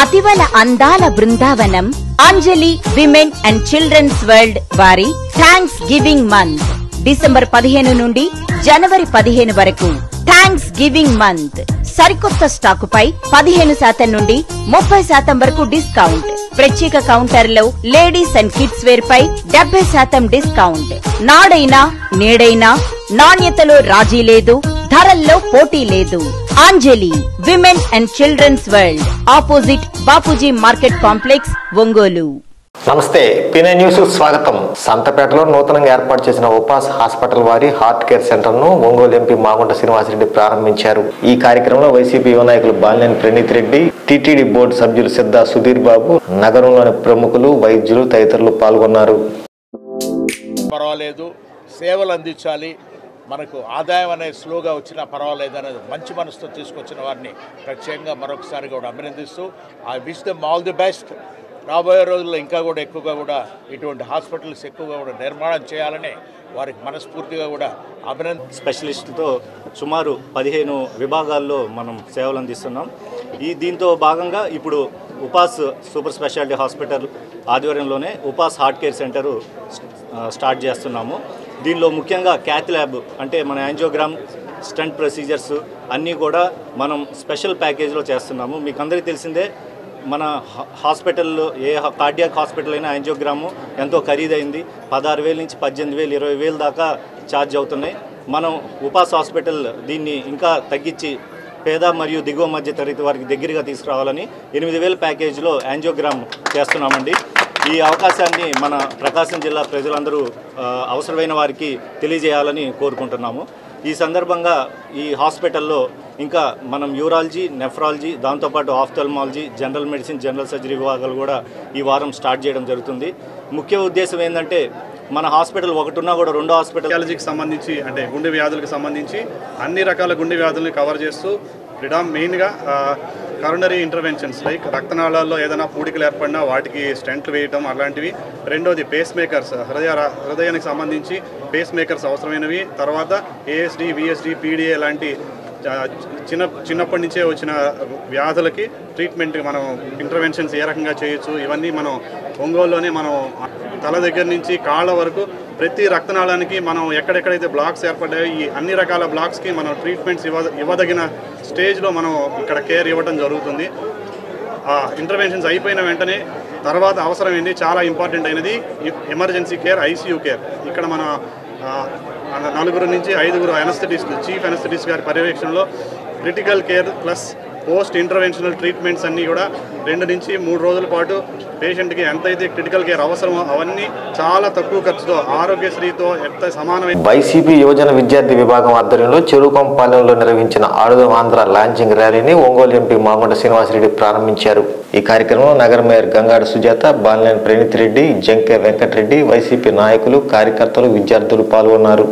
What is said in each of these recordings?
అతివల అందాల బృందావనం అంజలి women and childrens world వారి thanks giving month December 15 నుండి జనవరి 15 వరకు థ్యాంక్స్ గివింగ్ మంత్ సరికొత్త స్టాకుపై 15% నుండి 30% వరకు డిస్కౌంట్. ప్రత్యేక కౌంటర్లో లేడీస్ అండ్ కిడ్స్ వేర్ పై 70% డిస్కౌంట్. నాడైనా నేడైనా నాణ్యతలో రాజీ లేదు, ధరల్లో పోటీ లేదు. Anjali women and childrens world opposite Bapuji market complex, Ongole. నమస్తే, పినే న్యూస్ స్వాగతం. సంతపేటలో నూతనంగా ఏర్పాటు చేసిన ఉపాస్ హాస్పిటల్ వారి హార్ట్ కేర్ సెంటర్ ను ఒంగోలు ఎంపీ మాగుంట శ్రీనివాసరెడ్డి ప్రారంభించారు. ఈ కార్యక్రమంలో వైసీపీ యువ నాయకులు బాలినేని ప్రణీత్ రెడ్డి, టీటీడీ బోర్డు సభ్యులు సిద్ధా సుధీర్ బాబు, నగరంలోని ప్రముఖులు, వైద్యులు తదితరులు పాల్గొన్నారు. పర్వాలేదు, సేవలు అందించాలి, మనకు ఆదాయం అనేది స్లోగా వచ్చినా పర్వాలేదు అనేది మంచి మనసుతో తీసుకొచ్చిన వారిని ప్రత్యేకంగా మరొకసారి కూడా అభినందిస్తూ I wish them all the best. రాబోయే రోజుల్లో ఇంకా కూడా ఎక్కువగా కూడా ఇటువంటి హాస్పిటల్స్ ఎక్కువగా కూడా నిర్మాణం చేయాలని వారికి మనస్ఫూర్తిగా కూడా స్పెషలిస్టులతో సుమారు 15 విభాగాల్లో మనం సేవలు అందిస్తున్నాం. దీంతో భాగంగా ఇప్పుడు ఉపాస్ సూపర్ స్పెషాలిటీ హాస్పిటల్ ఆధ్వర్యంలోనే ఉపాస్ హార్ట్ కేర్ సెంటరు స్టార్ట్ చేస్తున్నాము. దీనిలో ముఖ్యంగా క్యాత్ ల్యాబ్ అంటే మన యాంజియోగ్రామ్, స్టంట్ ప్రొసీజర్స్ అన్నీ కూడా మనం స్పెషల్ ప్యాకేజ్లో చేస్తున్నాము. మీకు అందరికీ తెలిసిందే, మన హాస్పిటల్లో ఏ కార్డియాక్ హాస్పిటల్ అయినా యాంజియోగ్రాము ఎంతో ఖరీదైంది. 16,000 నుంచి 18,000, 20,000 దాకా ఛార్జ్ అవుతున్నాయి. మనం ఉపాస్ హాస్పిటల్ దీన్ని ఇంకా తగ్గించి పేద మరియు దిగువ మధ్య తరగతి వారికి దగ్గరగా తీసుకురావాలని 8,000 ప్యాకేజీలో యాంజియోగ్రామ్ చేస్తున్నామండి. ఈ అవకాశాన్ని మన ప్రకాశం జిల్లా ప్రజలందరూ అవసరమైన వారికి తెలియజేయాలని కోరుకుంటున్నాము. ఈ సందర్భంగా ఈ హాస్పిటల్లో ఇంకా మనం యూరాలజీ, నెఫ్రాలజీ, దాంతోపాటు ophthalmology, general medicine, general surgery విభాగాలు కూడా ఈ వారం స్టార్ట్ చేయడం జరుగుతుంది. ముఖ్య ఉద్దేశం ఏంటంటే మన హాస్పిటల్ ఒకటి ఉన్నా కూడా 2వ హాస్పిటల్ కార్డియాలజీకి సంబంధించి అంటే గుండె వ్యాధులకు సంబంధించి అన్ని రకాల గుండె వ్యాధుల్ని కవర్ చేస్తూ మెయిన్గా కరోనరీ ఇంటర్వెన్షన్స్ లైక్ రక్తనాళాల్లో ఏదైనా పూడికలు ఏర్పడినా వాటికి స్టెంట్లు వేయటం అలాంటివి. రెండోది పేస్ మేకర్స్, హృదయానికి సంబంధించి పేస్ మేకర్స్ అవసరమైనవి. తర్వాత ఏఎస్డి, విఎస్డి, పీడిఏ లాంటి చిన్నప్పటి నుంచే వచ్చిన వ్యాధులకి ట్రీట్మెంట్ మనం ఇంటర్వెన్షన్స్ ఏ రకంగా చేయొచ్చు ఇవన్నీ మనం ఒంగోలులోనే మనం తల దగ్గర నుంచి కాళ్ళ వరకు ప్రతి రక్తనాళానికి మనం ఎక్కడెక్కడైతే బ్లాక్స్ ఏర్పడ్డాయో ఈ అన్ని రకాల బ్లాక్స్కి మనం ట్రీట్మెంట్స్ ఇవ్వదగిన స్టేజ్లో మనం ఇక్కడ కేర్ ఇవ్వడం జరుగుతుంది. ఆ ఇంటర్వెన్షన్స్ అయిపోయిన వెంటనే తర్వాత అవసరమైంది చాలా ఇంపార్టెంట్ అయినది ఎమర్జెన్సీ కేర్, ఐసీయూ కేర్. ఇక్కడ మన 4 నుంచి 5 అనస్థెటిస్ట్, చీఫ్ అనస్థెటిస్ట్ గారి పర్యవేక్షణలో critical care plus post interventional treatments అన్నీ కూడా 2 నుంచి 3 రోజుల పాటు పేషెంట్కి ఎంతైతే క్రిటికల్ కేర్ అవసరమో అవన్నీ చాలా తక్కువ ఖర్చుతో ఆరోగ్యశ్రీతో ఎంత సమానమైన. వైసీపీ యువజన విద్యార్థి విభాగం ఆధ్వర్యంలో చెరువుకొంపాలెంలో నిర్వహించిన ఆడుదాం ఆంధ్ర లాంచింగ్ ర్యాలీని ఒంగోలు ఎంపీ మాగుంట శ్రీనివాసరెడ్డి ప్రారంభించారు. ఈ కార్యక్రమంలో నగర మేయర్ గంగాడ సుజాత, బాలినేని ప్రణీత్ రెడ్డి, జంకే వెంకటరెడ్డి, వైసీపీ నాయకులు, కార్యకర్తలు, విద్యార్థులు పాల్గొన్నారు.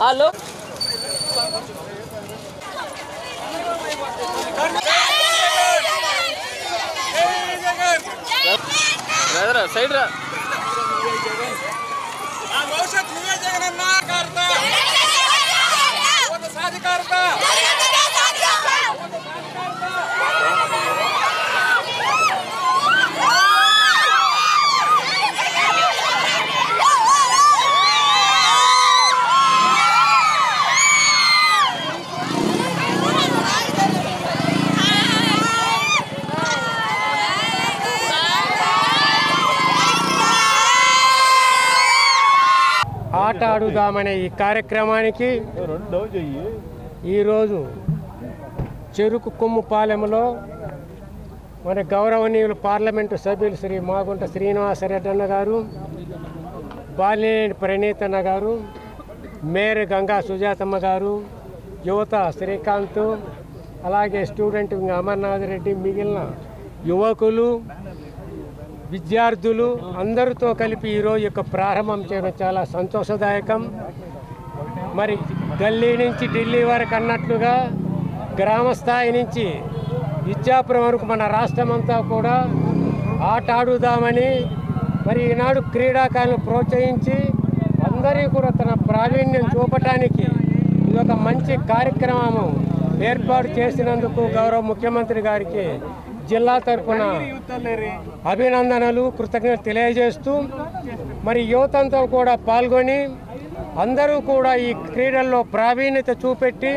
హలో సైడ్ రా. ఆడుదామనే ఈ కార్యక్రమానికి ఈరోజు చెరుకు కొమ్ముపాలెంలో మన గౌరవనీయులు పార్లమెంటు సభ్యులు శ్రీ మాగుంట శ్రీనివాసరెడ్డి అన్న గారు, బాలినేని ప్రణీతన్న గారు, మేయర్ గంగా సుజాతమ్మ గారు, యువత శ్రీకాంత్, అలాగే స్టూడెంట్ అమర్నాథ్ రెడ్డి, మిగిలిన యువకులు విద్యార్థులు అందరితో కలిపి ఈరోజు యొక్క ప్రారంభం చేయడం చాలా సంతోషదాయకం. మరి గల్లీ నుంచి ఢిల్లీ వరకు అన్నట్లుగా గ్రామ స్థాయి నుంచి ఇచ్చాపురం వరకు మన రాష్ట్రం అంతా కూడా ఆట ఆడుదామని మరి ఈనాడు క్రీడాకారులను ప్రోత్సహించి అందరికీ కూడా తన ప్రావీణ్యం చూపటానికి ఇది ఒక మంచి కార్యక్రమం ఏర్పాటు చేసినందుకు గౌరవ ముఖ్యమంత్రి గారికి జిల్లా తరఫున అభినందనలు కృతజ్ఞతలు తెలియజేస్తూ మరి యువతంతో కూడా పాల్గొని అందరూ కూడా ఈ క్రీడల్లో ప్రావీణ్యత చూపెట్టి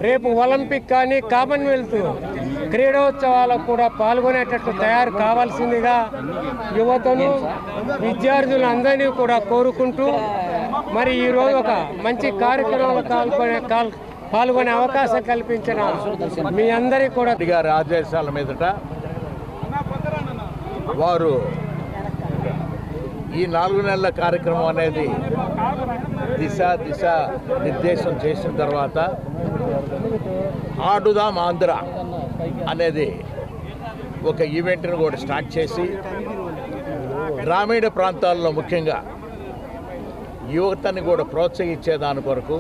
రేపు ఒలింపిక్ కానీ కామన్వెల్త్ క్రీడోత్సవాలకు కూడా పాల్గొనేటట్లు తయారు కావాల్సిందిగా యువతను విద్యార్థులు అందరినీ కూడా కోరుకుంటూ మరి ఈరోజు ఒక మంచి కార్యక్రమంలో పాల్గొనే అవకాశం కల్పించిన మీ అందరికీ కూడా గారి ఆదేశాల మీదట వారు ఈ 4 నెలల కార్యక్రమం అనేది దిశ నిర్దేశం చేసిన తర్వాత ఆడుదాం ఆంధ్ర అనేది ఒక ఈవెంట్ను కూడా స్టార్ట్ చేసి గ్రామీణ ప్రాంతాల్లో ముఖ్యంగా యువతని కూడా ప్రోత్సహించే దాని కొరకు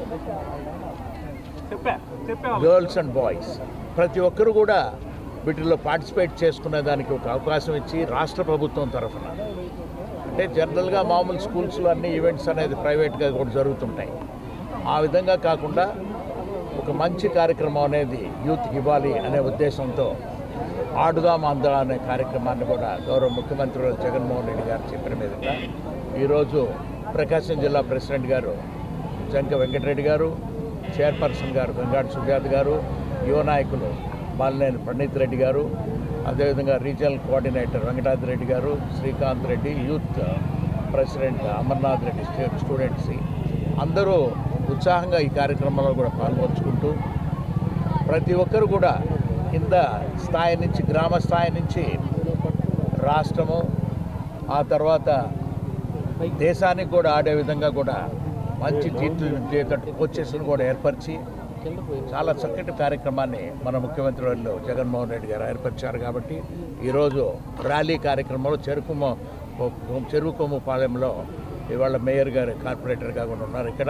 గర్ల్స్ అండ్ బాయ్స్ ప్రతి ఒక్కరు కూడా వీటిల్లో పార్టిసిపేట్ చేసుకునే దానికి ఒక అవకాశం ఇచ్చి రాష్ట్ర ప్రభుత్వం తరఫున అంటే జనరల్గా మామూలు స్కూల్స్లో అన్ని ఈవెంట్స్ అనేది ప్రైవేట్గా కూడా జరుగుతుంటాయి. ఆ విధంగా కాకుండా ఒక మంచి కార్యక్రమం అనేది యూత్కి ఇవ్వాలి అనే ఉద్దేశంతో ఆడుదాం ఆంధ్ర అనే కార్యక్రమాన్ని కూడా గౌరవ ముఖ్యమంత్రి జగన్మోహన్ రెడ్డి గారు చెప్పిన మీదట ఈరోజు ప్రకాశం జిల్లా ప్రెసిడెంట్ గారు జంక వెంకటరెడ్డి గారు, చైర్పర్సన్ గారు గంగాడి సుజాత గారు, యువ నాయకులు బాలినేని ప్రణీత్ రెడ్డి గారు, అదేవిధంగా రీజనల్ కోఆర్డినేటర్ వెంకటాద్రి రెడ్డి గారు, Srikanth Reddy, youth president Amarnath Reddy, students అందరూ ఉత్సాహంగా ఈ కార్యక్రమంలో కూడా పాల్గొంచుకుంటూ ప్రతి ఒక్కరు కూడా కింద స్థాయి నుంచి గ్రామ స్థాయి నుంచి రాష్ట్రము ఆ తర్వాత దేశానికి కూడా ఆడే విధంగా కూడా మంచి జీతు కోచెస్ను కూడా ఏర్పరిచి చాలా చక్కటి కార్యక్రమాన్ని మన ముఖ్యమంత్రి వాళ్ళు జగన్మోహన్ రెడ్డి గారు ఏర్పరిచారు. కాబట్టి ఈరోజు ర్యాలీ కార్యక్రమంలో చెరుకు పాలెంలో ఇవాళ మేయర్ గారు కార్పొరేటర్గా కూడా ఉన్నారు. ఇక్కడ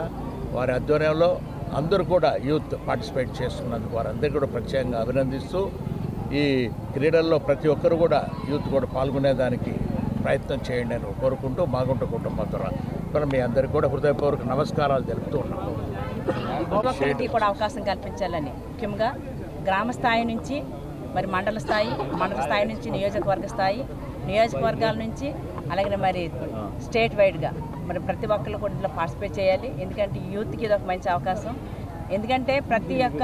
వారి ఆధ్వర్యంలో అందరూ కూడా యూత్ పార్టిసిపేట్ చేస్తున్నందుకు వారందరికీ కూడా ప్రత్యేకంగా అభినందిస్తూ ఈ క్రీడల్లో ప్రతి ఒక్కరు కూడా యూత్ కూడా పాల్గొనేదానికి ప్రయత్నం చేయండి అని కోరుకుంటూ మాగుంట కుటుంబం ద్వారా మీ అందరికీ కూడా హృదయపూర్వక నమస్కారాలు తెలుపుతూ ఉన్నాము. కూడా అవకాశం కల్పించాలని ముఖ్యంగా గ్రామ స్థాయి నుంచి మరి మండల స్థాయి నుంచి నియోజకవర్గాల నుంచి అలాగే మరి స్టేట్ వైడ్గా మరి ప్రతి ఒక్కరు కూడా ఇందులో పార్టిసిపేట్ చేయాలి. ఎందుకంటే యూత్కి ఇది ఒక మంచి అవకాశం. ఎందుకంటే ప్రతి ఒక్క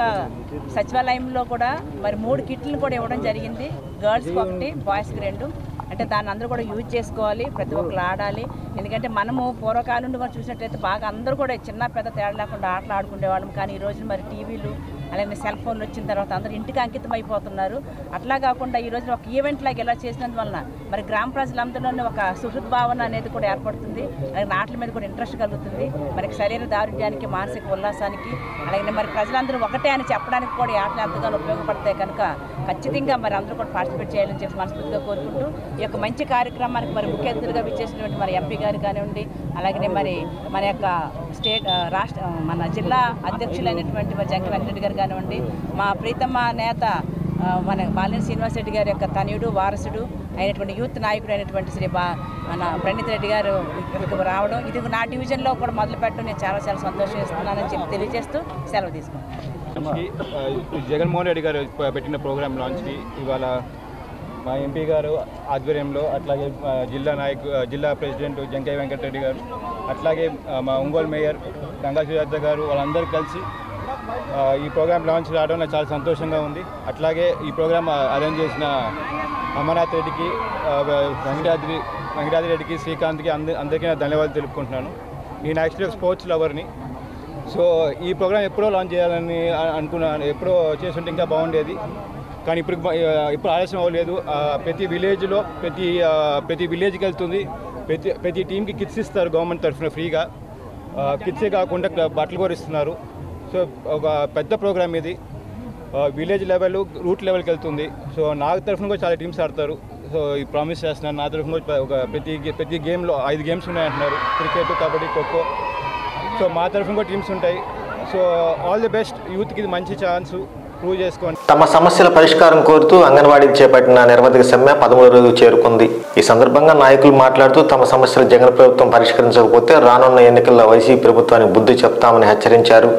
సచివాలయంలో కూడా మరి 3 కిట్లను కూడా ఇవ్వడం జరిగింది. గర్ల్స్కి 1, బాయ్స్కి 2. అంటే దాన్ని అందరూ కూడా యూజ్ చేసుకోవాలి, ప్రతి ఒక్కరు ఆడాలి. ఎందుకంటే మనము పూర్వకాలం నుండి కూడా చూసినట్లయితే బాగా అందరూ కూడా చిన్న పెద్ద తేడా లేకుండా ఆటలు ఆడుకునేవాళ్ళం. కానీ ఈరోజు మరి టీవీలు అలాగే సెల్ ఫోన్లు వచ్చిన తర్వాత అందరూ ఇంటికి అంకితం అయిపోతున్నారు. అట్లా కాకుండా ఈరోజు ఒక ఈవెంట్ లాగా ఎలా చేసినందువలన మరి గ్రామ ప్రజలందరిలోనే ఒక సుహృద్భావన అనేది కూడా ఏర్పడుతుంది. అలాగే ఆటల మీద కూడా ఇంట్రెస్ట్ కలుగుతుంది. మరి శరీర దారుఢ్యానికి, మానసిక ఉల్లాసానికి అలాగే మరి ప్రజలందరూ ఒకటే అని చెప్పడానికి కూడా ఈ ఆటలు ఎంతగానో ఉపయోగపడతాయి. కనుక ఖచ్చితంగా మరి అందరూ కూడా పార్టిసిపేట్ చేయాలని చెప్పి మనస్ఫూర్తిగా కోరుకుంటూ ఈ యొక్క మంచి కార్యక్రమానికి మరి ముఖ్య అతిథులుగా విచ్చేసినటువంటి మరి ఎంపీ గారు కానివ్వండి, అలాగే మరి మన యొక్క మన జిల్లా అధ్యక్షులైనటువంటి మరి జంక వెంకటరెడ్డి గారు కానివ్వండి, మా ప్రీతమ్మ నేత మన బాలినేని శ్రీనివాసరెడ్డి గారి యొక్క తనయుడు వారసుడు అయినటువంటి యూత్ నాయకుడు అయినటువంటి మన ప్రణీత్ రెడ్డి గారు ఇక్కడికి రావడం, ఇది నా డివిజన్లో కూడా మొదలు పెట్టడం నేను చాలా సంతోషం ఇస్తున్నానని చెప్పి తెలియజేస్తూ సెలవు తీసుకుంటాను. జగన్మోహన్ రెడ్డి గారు పెట్టిన ప్రోగ్రాం లాంచ్కి ఇవాళ మా ఎంపీ గారు ఆధ్వర్యంలో, అట్లాగే జిల్లా ప్రెసిడెంట్ జంకయ్య వెంకటరెడ్డి గారు, అట్లాగే మా ఒంగోలు మేయర్ గంగా సుజాత గారు వాళ్ళందరూ కలిసి ఈ ప్రోగ్రాం లాంచ్ రావడం నాకు చాలా సంతోషంగా ఉంది. అట్లాగే ఈ ప్రోగ్రాం అరేంజ్ చేసిన అమర్నాథ్ రెడ్డికి, వెంకటాద్రి రెడ్డికి, శ్రీకాంత్కి అందరికీ ధన్యవాదాలు తెలుపుకుంటున్నాను. నేను యాక్చువల్లీ స్పోర్ట్స్ లవర్ని. సో ఈ ప్రోగ్రామ్ ఎప్పుడో లాంచ్ చేయాలని అనుకున్నాను, ఎప్పుడో చేస్తుంటే ఇంకా బాగుండేది. కానీ ఇప్పుడు ఆలస్యం అవ్వలేదు. ప్రతి విలేజ్లో ప్రతి విలేజ్కి వెళ్తుంది. ప్రతి టీంకి కిట్స్ ఇస్తారు గవర్నమెంట్ తరఫున ఫ్రీగా. కిట్సే కాకుండా బట్టలు కూడా ఇస్తున్నారు. సో ఒక పెద్ద ప్రోగ్రామ్ ఇది. విలేజ్ లెవెల్, రూట్ లెవెల్కి వెళ్తుంది. సో నా తరఫున కూడా చాలా టీమ్స్ ఆడతారు. సో ఈ ప్రామిస్ చేస్తున్నాను, నా తరఫున కూడా ఒక ప్రతి గేమ్లో 5 గేమ్స్ ఉన్నాయంటున్నారు, క్రికెట్, కబడ్డీ, ఖోఖో. సో మా తరఫున కూడా టీమ్స్ ఉంటాయి. So all the best. యూత్కి ఇది మంచి ఛాన్స్, ప్రూవ్ చేసుకోండి. తమ సమస్యల పరిష్కారం కోరుతూ అంగన్వాడీలు చేపట్టిన నిరవధిక సమ్మె 13వ రోజు చేరుకుంది. ఈ సందర్భంగా నాయకులు మాట్లాడుతూ తమ సమస్యలు జగన్ ప్రభుత్వం పరిష్కరించకపోతే రానున్న ఎన్నికల్లో వైసీపీ ప్రభుత్వానికి బుద్ధి చెప్తామని హెచ్చరించారు.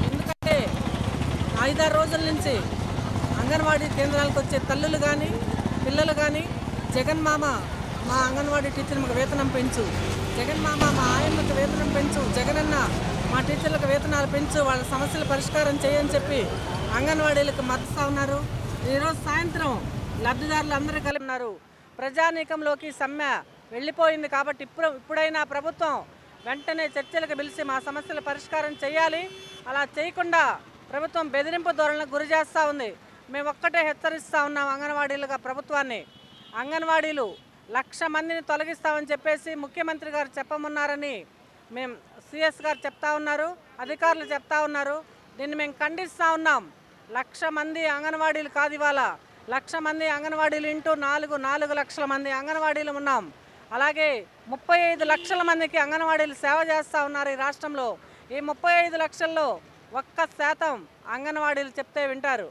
ఎందుకంటే 5-6 రోజుల నుంచి అంగన్వాడీ కేంద్రాలకు వచ్చే తల్లులు కానీ పిల్లలు కానీ జగన్ మామ మా అంగన్వాడీ టీచర్లకు వేతనం పెంచు, జగన్ మామ మా ఆయమ్మకు వేతనం పెంచు, జగనన్న మా టీచర్లకు వేతనాలు పెంచు, వాళ్ళ సమస్యలు పరిష్కారం చేయని చెప్పి అంగన్వాడీలకు మద్దతు ఉన్నారు. ఈరోజు సాయంత్రం లబ్ధిదారులు అందరూ కలిపి ఉన్నారు. ప్రజానీకంలోకి సమ్మె వెళ్ళిపోయింది కాబట్టి ఇప్పుడైనా ప్రభుత్వం వెంటనే చర్చలకు పిలిచి మా సమస్యల పరిష్కారం చేయాలి. అలా చేయకుండా ప్రభుత్వం బెదిరింపు ధోరణికి గురి చేస్తూ ఉంది. మేము ఒక్కటే హెచ్చరిస్తూ ఉన్నాం అంగన్వాడీలుగా ప్రభుత్వాన్ని. అంగన్వాడీలు 1,00,000 మందిని తొలగిస్తామని చెప్పేసి ముఖ్యమంత్రి గారు చెప్పమన్నారని మేము సిఎస్ గారు చెప్తా ఉన్నారు, అధికారులు చెప్తా ఉన్నారు. దీన్ని మేము ఖండిస్తూ ఉన్నాం. 1,00,000 మంది అంగన్వాడీలు కాదు, ఇవాళ 1,00,000 మంది అంగన్వాడీలు ఇంటూ 4 లక్షల మంది అంగన్వాడీలు ఉన్నాం. అలాగే 35 లక్షల మందికి అంగన్వాడీలు సేవ చేస్తూ ఉన్నారు ఈ రాష్ట్రంలో. ఈ 35 లక్షల్లో 1% అంగన్వాడీలు చెప్తే వింటారు.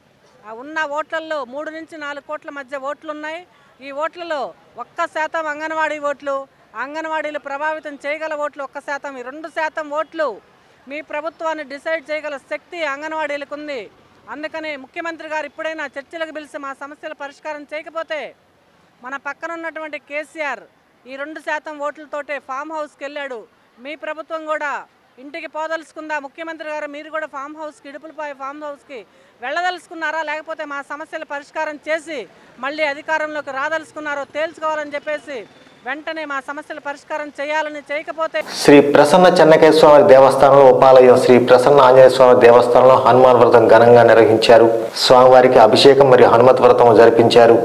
ఉన్న ఓట్లలో 3 నుంచి 4 కోట్ల మధ్య ఓట్లు ఉన్నాయి. ఈ ఓట్లలో 1% అంగన్వాడీ ఓట్లు, అంగన్వాడీలు ప్రభావితం చేయగల ఓట్లు 1%. ఈ 2% ఓట్లు మీ ప్రభుత్వాన్ని డిసైడ్ చేయగల శక్తి అంగన్వాడీలకు ఉంది. అందుకని ముఖ్యమంత్రి గారు ఇప్పుడైనా చర్చలకు పిలిచి మా సమస్యల పరిష్కారం చేయకపోతే మన పక్కన ఉన్నటువంటి కేసీఆర్ ఈ 2% ఓట్లతోటే ఫామ్ హౌస్కి వెళ్ళాడు. మీ ప్రభుత్వం కూడా ఇంటికి పోదలుచుకుందా? ముఖ్యమంత్రి గారు మీరు కూడా ఫామ్ హౌస్కి, ఇడుపులపాయ ఫామ్ హౌస్కి వెళ్ళదలుచుకున్నారా, లేకపోతే మా సమస్యల పరిష్కారం చేసి మళ్ళీ అధికారంలోకి రాదలుచుకున్నారో తేల్చుకోవాలని చెప్పేసి వెంటనే మా సమస్యల పరిష్కారం చేయాలని, చేయకపోతే శ్రీ ప్రసన్న చెన్నకేశ్వర స్వామి దేవస్థానంలో ఉపాలయం శ్రీ ప్రసన్న ఆంజనేయ స్వామి దేవస్థానంలో హనుమాన్ వ్రతం ఘనంగా నిర్వహించారు. స్వామివారికి అభిషేకం మరియు హనుమత్ వ్రతం జరిపించారు.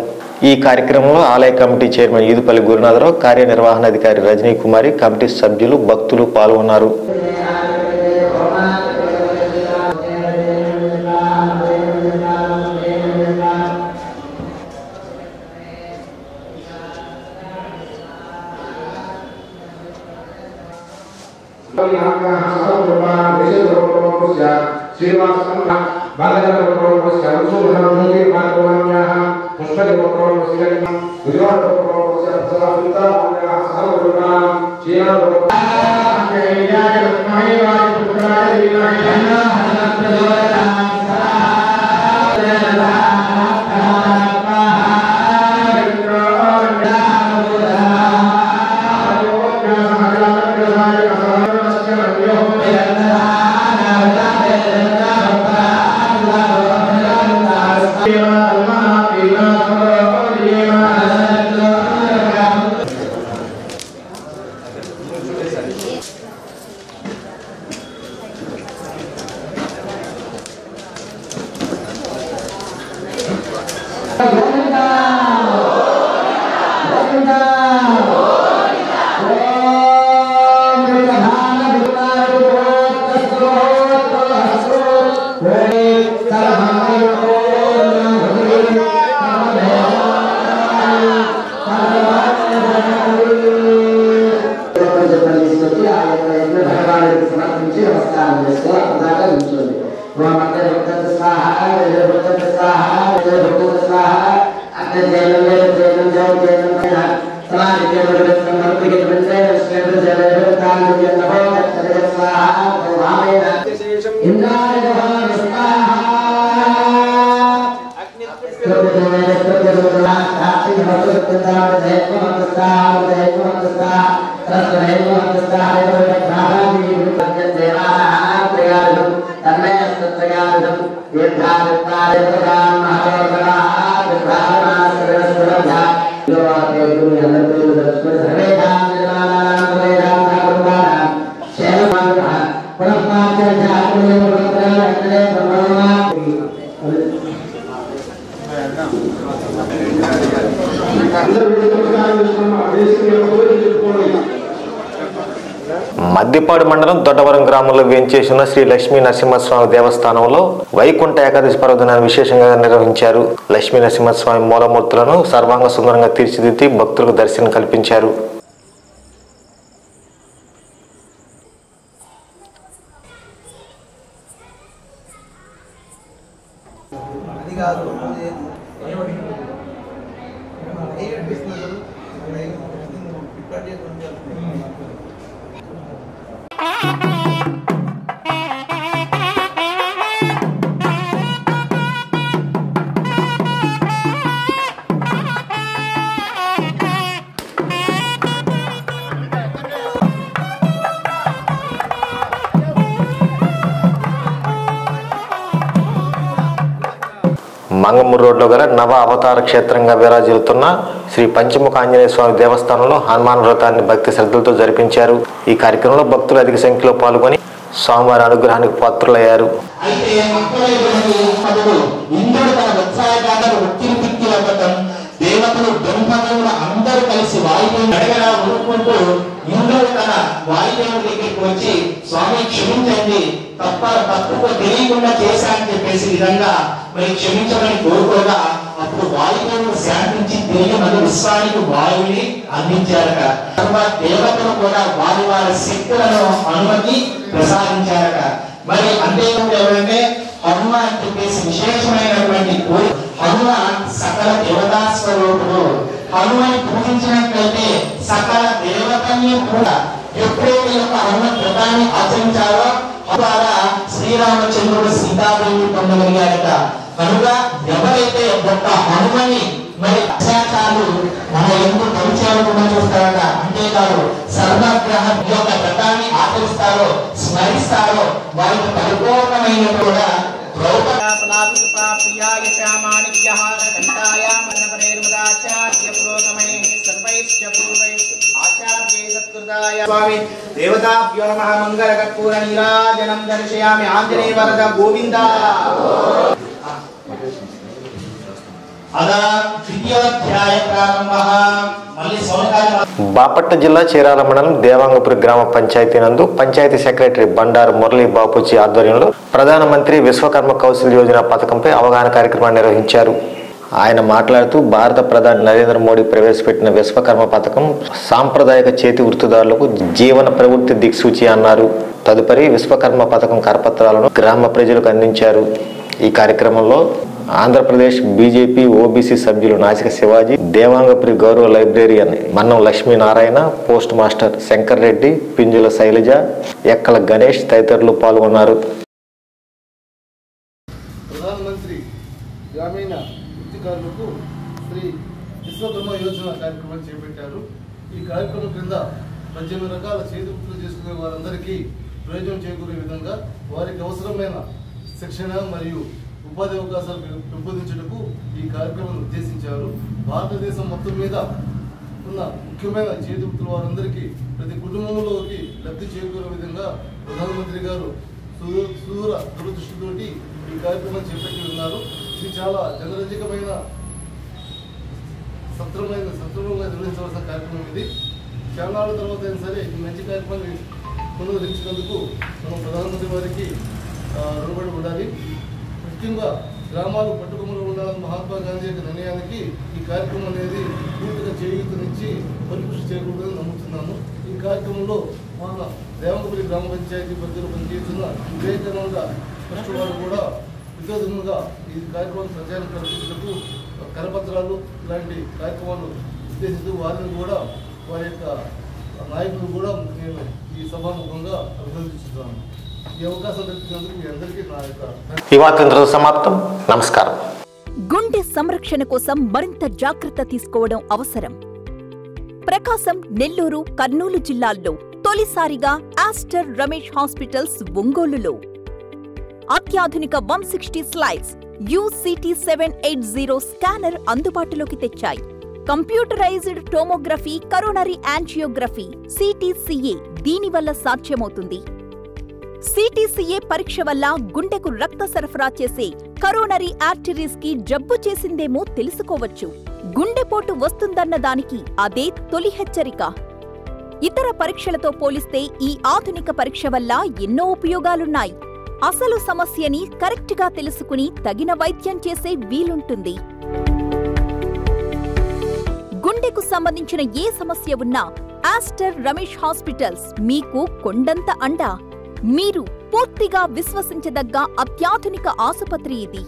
ఈ కార్యక్రమంలో ఆలయ కమిటీ చైర్మన్ ఈదుపల్లి గురునాథరావు, కార్యనిర్వహణాధికారి రజనీ కుమారి, కమిటీ సభ్యులు, భక్తులు పాల్గొన్నారు. तन्मय మద్దిపాడు మండలం దొడ్డవరం గ్రామంలో వేంచేసిన శ్రీ లక్ష్మీ నరసింహస్వామి దేవస్థానంలో వైకుంఠ ఏకాదశి పర్వదినాన్ని విశేషంగా నిర్వహించారు. లక్ష్మీ నరసింహస్వామి మూలమూర్తులను సర్వాంగ సుందరంగా తీర్చిదిద్ది భక్తులకు దర్శనం కల్పించారు. మంగమూరు రోడ్లో గల నవ అవతార క్షేత్రంగా విరాజిల్లుతున్న శ్రీ పంచముఖ ఆంజనేయ స్వామి దేవస్థానంలో హనుమాన్ వ్రతాన్ని భక్తి శ్రద్ధలతో జరిపించారు. ఈ కార్యక్రమంలో భక్తులు అధిక సంఖ్యలో పాల్గొని స్వామివారి అనుగ్రహానికి పాత్రులయ్యారు. దేవతలు బ్రహ్మదేవులు అందరూ కలిసి వాయుదేవుడు అడగరా ఊరుకుంటూ ఇంద్రుడు తన వాయుదేవుడి దగ్గరికి వచ్చి స్వామి క్షమించండి, తప్పుకు తెలియకుండా చేశానని చెప్పేసి విధంగా మరి క్షమించమని కోరుకోగా అప్పుడు వాయుదేవుడు శాంతించి తిరిగి మన విశ్వానికి వాయువుని అందించారట. తర్వాత దేవతలు కూడా వారి వారి శక్తులను అనుమతి ప్రసాదించారట. మరి అంతేకాదు ఎవరంటే హనుమాన్ చెప్పేసి విశేషమైనటువంటి హనుమాన్ సకల దేవతా స్వరూపుడు. హనుమాన్ని పూజించినట్లయితే సకల దేవతల్ని కూడా ఎప్పుడైతే హనుమత్ వ్రతాన్ని ఆచరించారో ద్వారా శ్రీరామచంద్రుడు సీతాదేవి పొందగలిగారట. కనుక ఎవరైతే ఒక్క హనుమని మరి అశాచాలు మన ఎందుకు పరిచయాలు చూస్తారట. అంతేకాదు సర్వగ్రహ యొక్క వ్రతాన్ని ఆచరిస్తారో స్మరిస్తారో వారికి పరిపూర్ణమైన కూడా స్వామి దేవతాభ్యో నమః మంగళ కర్పూర నీరాజనం దర్శయామి ఆంజనేయ వరద గోవింద. బాపట్ల జిల్లా చీరాల మండలం దేవాంగపురి గ్రామ పంచాయతీ నందు పంచాయతీ సెక్రటరీ బండారు మురళీ బాపూజీ ఆధ్వర్యంలో ప్రధానమంత్రి విశ్వకర్మ కౌశల్ యోజన పథకంపై అవగాహన కార్యక్రమాన్ని నిర్వహించారు. ఆయన మాట్లాడుతూ భారత ప్రధాని నరేంద్ర మోడీ ప్రవేశపెట్టిన విశ్వకర్మ పథకం సాంప్రదాయక చేతి వృత్తిదారులకు జీవన ప్రవృత్తి దిక్సూచి అన్నారు. తదుపరి విశ్వకర్మ పథకం కరపత్రాలను గ్రామ ప్రజలకు అందించారు. ఈ కార్యక్రమంలో ఆంధ్రప్రదేశ్ బీజేపీ ఓబీసీ సభ్యులు నాసిక శివాజీ, దేవాంగపురి గౌరవ librarian Mannam Lakshminarayana, post master Shankar Reddy, Pinjula Shailaja, Ekkala Ganesh తదితరులు పాల్గొన్నారు. ప్రధానమంత్రి గ్రామీణ వృత్తికారులకు శ్రీ విశ్వకర్మ యోజన కార్యక్రమం చేపట్టారు. ఈ కార్యక్రమం కింద 18 రకాల చేతి వృత్తులు చేసుకునే వారందరికీ ప్రయోజనం చేకూరే విధంగా వారికి అవసరమైన శిక్షణ మరియు ఉపాధి అవకాశాలు పెంపొందించడానికి ఈ కార్యక్రమం ఉద్దేశించారు. భారతదేశం మొత్తం మీద ఉన్న ముఖ్యమైన చేతి వృత్తుల వారందరికీ ప్రతి కుటుంబంలోకి లబ్ధి చేకూరే విధంగా ప్రధానమంత్రి గారు సుదూర దూరదృష్టితోటి ఈ కార్యక్రమం చేపట్టి ఉన్నారు. ఇది చాలా జనరంజకమైన సత్వరంగా నిర్వహించవలసిన కార్యక్రమం. ఇది చాలా నాళ్ళ తర్వాత అయినా సరే ఈ మంచి కార్యక్రమాన్ని పునరుద్ధరించినందుకు మనం ప్రధానమంత్రి వారికి రుణపడి ఉండాలి. ముఖ్యంగా గ్రామాలు పట్టుకొమ్మలు ఉండాలని మహాత్మా గాంధీ యొక్క నిర్ణయానికి ఈ కార్యక్రమం అనేది పూర్తిగా చేయూతనిచ్చి పరిపుష్టి చేయకూడదని నమ్ముతున్నాను. ఈ కార్యక్రమంలో మన దేవంగపురి గ్రామ పంచాయతీ పరిధిలో పనిచేస్తున్న వివేకానంద ట్రస్ట్ వారు కూడా విద్యార్థులుగా ఈ కార్యక్రమం ప్రచారం కల్పించడానికి కరపత్రాలు ఇలాంటి కార్యక్రమాలు ఉద్దేశిస్తూ వారిని కూడా వారి యొక్క నాయకులు కూడా నేను ఈ సభాముఖంగా అభినందిస్తున్నాను. ఈ అవకాశం దక్కినందుకు మీ అందరికీ నా యొక్క ఈ వార్త సమాప్తం. నమస్కారం. గుండె సంరక్షణ కోసం మరింత జాగ్రత్త తీసుకోవడం అవసరం. ప్రకాశం, నెల్లూరు, కర్నూలు జిల్లాల్లో తొలిసారిగా ఆస్టర్ రమేష్ హాస్పిటల్స్ ఒంగోలులో అత్యాధునిక 160 స్లైడ్స్, UCT780 స్కానర్ అందుబాటులోకి తెచ్చాయి. Computerised tomography, coronary angiography CTCA దీనివల్ల సాధ్యమవుతుంది. CTCA పరీక్ష వల్ల గుండెకు రక్త సరఫరా చేసే కరోనరీ ఆర్టరీస్ కి జబ్బు చేసిందేమో తెలుసుకోవచ్చు. గుండెపోటు వస్తుందన్న దానికి అదే తొలి హెచ్చరిక. ఇతర పరీక్షలతో పోలిస్తే ఈ ఆధునిక పరీక్ష వల్ల ఎన్నో ఉపయోగాలున్నాయి. అసలు సమస్యని కరెక్ట్గా తెలుసుకుని తగిన వైద్యం చేసే వీలుంటుంది. గుండెకు సంబంధించిన ఏ సమస్య ఉన్నా ఆస్టర్ రమేష్ హాస్పిటల్స్ మీకు కొండంత అండ. మీరు పూర్తిగా విశ్వసించదగ్గ అత్యాధునిక ఆసుపత్రి ఇది.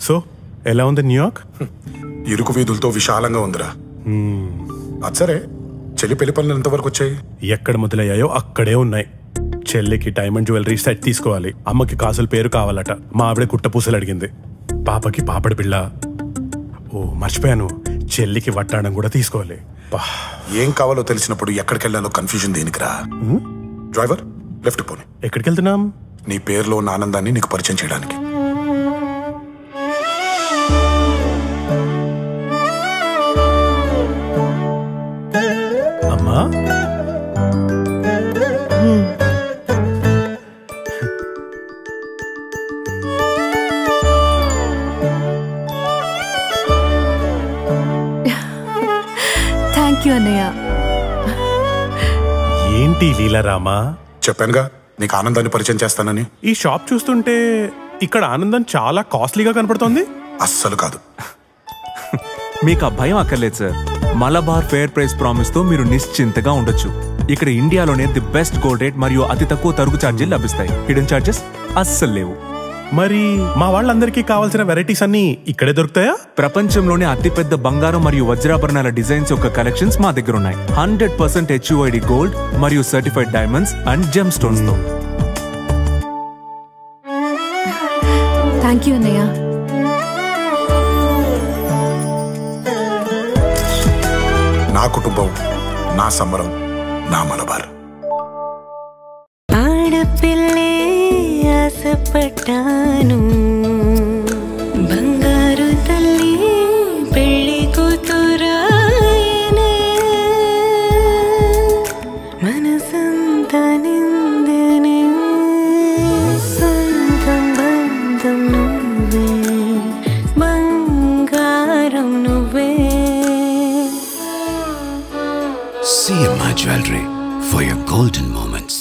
సో ఎలా ఉంది న్యూయార్క్? ఇరుకు వీధులతో విశాలంగా ఉందిరా. అది సరే, చెల్లి పెళ్లి పనులు ఎంతవరకు వచ్చాయి? ఎక్కడ మొదలయ్యాయో అక్కడే ఉన్నాయి. చెల్లికి డైమండ్ జ్యువెలరీ సెట్ తీసుకోవాలి. అమ్మకి కాసుల పేరు కావాలట. మా ఆవిడ కుట్టపూసలు అడిగింది. పాపకి పాపడి పిల్ల. ఓ మర్చిపోయాను, చెల్లికి వట్టాడం కూడా తీసుకోవాలి. ఏం కావాలో తెలిసినప్పుడు ఎక్కడికి వెళ్ళాలో కన్ఫ్యూజన్ దేనికిరా? డ్రైవర్ లెఫ్ట్ పోనీ. ఎక్కడికి వెళ్తున్నాం? నీ పేరులో ఉన్న ఆనందాన్ని నీకు పరిచయం చేయడానికి. అమ్మా థ్యాంక్ యూ అన్నయ్య. ఏంటి లీలారామా? చెప్పానుగా నీకు ఆనందాన్ని పరిచయం చేస్తానని. ఈ షాప్ చూస్తుంటే ఇక్కడ ఆనందం చాలా కాస్ట్లీగా కనపడుతోంది. అస్సలు కాదు. మీకు ఆ భయం అక్కర్లేదు sir. Malabar fair price promise తో మీరు నిశ్చింతగా ఉండొచ్చు. ఇక్కడ ఇండియాలోనే ది బెస్ట్ గోల్డ్ రేట్ మరియు అతి తక్కువ తరుగు ఛార్జీలు లభిస్తాయి. హిడెన్ ఛార్జెస్ అస్సలు లేవు. మరి మా వాళ్ళందరికీ కావాల్సిన వెరైటీస్ అన్ని ఇక్కడే దొరుకుతాయా? ప్రపంచంలోనే అతిపెద్ద బంగారం మరియు వజ్రాభరణాల డిజైన్స్ యొక్క కలెక్షన్స్ మా దగ్గర ఉన్నాయి. 100% HUID గోల్డ్ మరియు certified diamonds and gem stones తో. థ్యాంక్ యూ అన్నయ్య. నా కుటుంబం, నా సంబరం, నా మలబార్. ఆడపిల్లే ఆశపడ్డాను, బంగారు తల్లి పెళ్లి కూతురాయనే, మనసంతా నిందనే, సొంతం బంధం నువ్వే, బంగారం నువ్వే. CMI Jewelry for your golden moments.